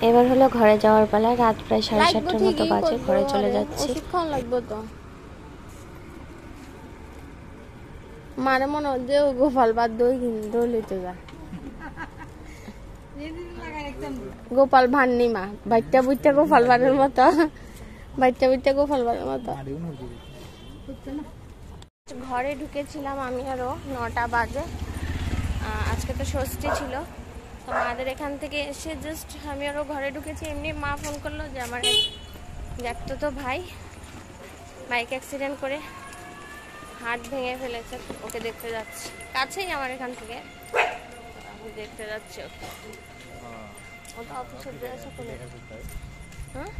এবার হলো ঘরে যাওয়ার পালা। রাত প্রায় 7:30টার মতো বাজে, ঘরে চলে যাচ্ছি। লাগবে তো মারে মনে হচ্ছে গোপাল বাদ দই লইতে যা গোপাল ভান্নি মা বাইটা বুইটা গোপাল বাড়ির মতো বাইটা বুইটা গোপাল বাড়ির মতো। ঘরে ঢুকেছিলাম আমি আরো 9টা বাজে। আজকে তো ষষ্ঠী ছিল, তো মাদের এখান থেকে এসে জাস্ট আমি আরো ঘরে ঢুকেছি। এমনি মা ফোন করলো যে আমার দেখতো তো ভাই বাইক অ্যাক্সিডেন্ট করে হাত ভেঙে ফেলেছে, ওকে দেখতে যাচ্ছি। কাছেই আমার এখান থেকে, আমি দেখতে যাচ্ছি ওকে। ও তো অফিসের ড্রেসও করে। হ্যাঁ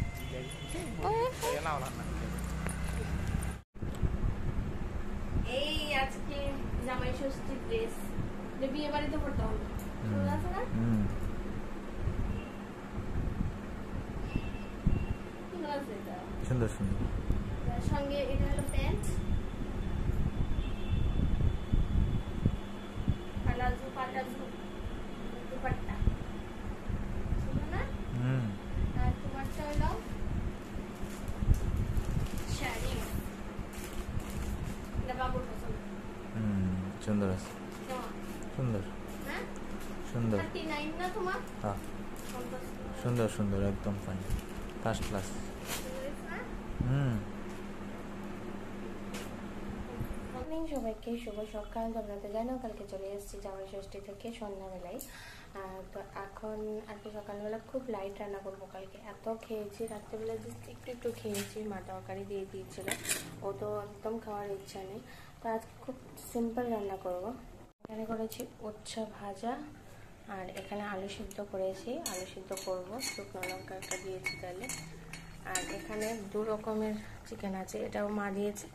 এই আজকে জামাই ষষ্ঠীর ড্রেস বিয়ে বাড়িতে পড়তে হবে, আছে না? সুন্দর সুন্দর। সঙ্গে এটা হলো প্যান্ট, পালাজো পালাজো দুপাট্টা, ছিল না? আর তোমারটা হলো শাড়ি। এটা বাবুর পছন্দ। সুন্দর আছে, সুন্দর। হ্যাঁ সুন্দর। 39 না তোমার? হ্যাঁ সুন্দর সুন্দর, একদম ফাইন, ফার্স্ট ক্লাস। সবাইকে শুভ সকাল। তোমরা তো জানো কালকে চলে এসেছি জামাই ষষ্ঠী থেকে সন্ধ্যাবেলায়। তো এখন আর কি সকালবেলা খুব লাইট রান্না করবো। কালকে এত খেয়েছি, রাত্রেবেলা জাস্ট একটু একটু খেয়েছি, মা তরকারি দিয়ে দিয়েছিল, ও তো একদম খাওয়ার ইচ্ছা নেই। তো আজকে খুব সিম্পল রান্না করব। এখানে করেছি উচ্ছা ভাজা, আর এখানে আলু সিদ্ধ করেছি, আলু সিদ্ধ করবো, শুকনো লঙ্কা একটা দিয়েছি তাহলে। আর এখানে 2 রকমের চিকেন আছে, এটাও মা দিয়েছে,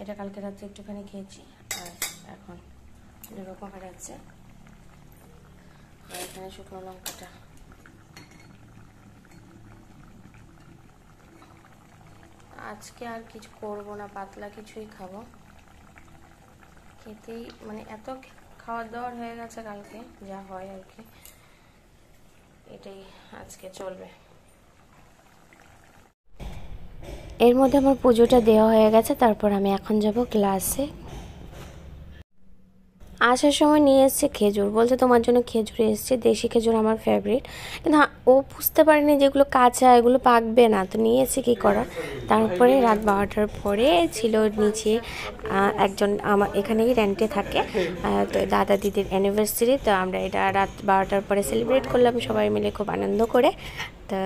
এটা কালকে রাত্রে একটুখানি খেয়েছি, আর এখন 2 রকমের আছে। আর এখানে শুকনো লঙ্কাটা। আজকে আর কিছু করবো না, পাতলা কিছুই খাবো। খেতেই মানে এত খাওয়ার দাওয়ার হয়ে গেছে কালকে, যা হয় আর কি, এটাই আজকে চলবে। এর মধ্যে আমার পুজোটা দেওয়া হয়ে গেছে, তারপর আমি এখন যাব ক্লাসে। আসার সময় নিয়ে এসছে খেজুর, বলছে তোমার জন্য খেজুর এসছে, দেশি খেজুর আমার ফেভারিট। কিন্তু ও বুঝতে পারেনি যেগুলো কাঁচা, এগুলো পাকবে না, তো নিয়ে এসে কী করা। তারপরে রাত 12টার পরে ছিল নিচে একজন আমার এখানেই রেন্টে থাকে, তো দাদা দিদির অ্যানিভার্সারি, তো আমরা এটা রাত 12টার পরে সেলিব্রেট করলাম সবাই মিলে খুব আনন্দ করে। তা